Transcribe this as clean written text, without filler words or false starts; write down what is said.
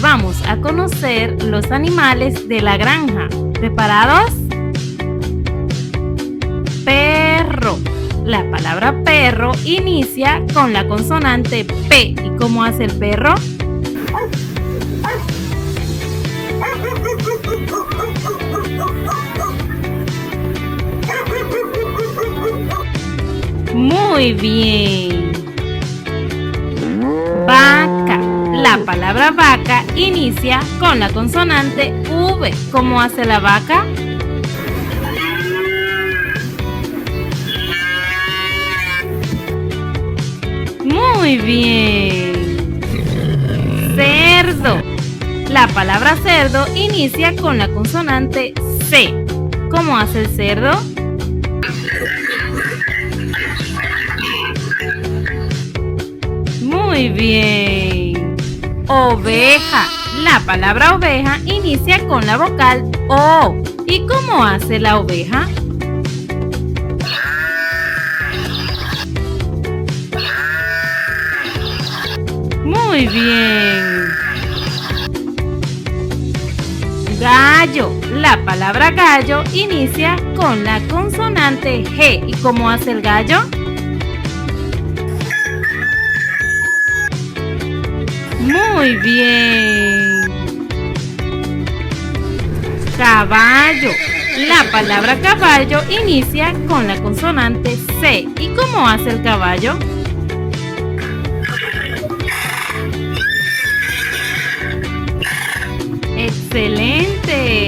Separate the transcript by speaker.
Speaker 1: Vamos a conocer los animales de la granja. ¿Preparados? Perro. La palabra perro inicia con la consonante P. ¿Y cómo hace el perro? Muy bien. Vaca. La palabra vaca inicia con la consonante V. ¿Cómo hace la vaca? Muy bien. Cerdo. La palabra cerdo inicia con la consonante C. ¿Cómo hace el cerdo? Muy bien. Oveja. La palabra oveja inicia con la vocal O. ¿Y cómo hace la oveja? Muy bien. Gallo. La palabra gallo inicia con la consonante G. ¿Y cómo hace el gallo? Muy bien. Caballo. La palabra caballo inicia con la consonante C. ¿Y cómo hace el caballo? ¡Excelente!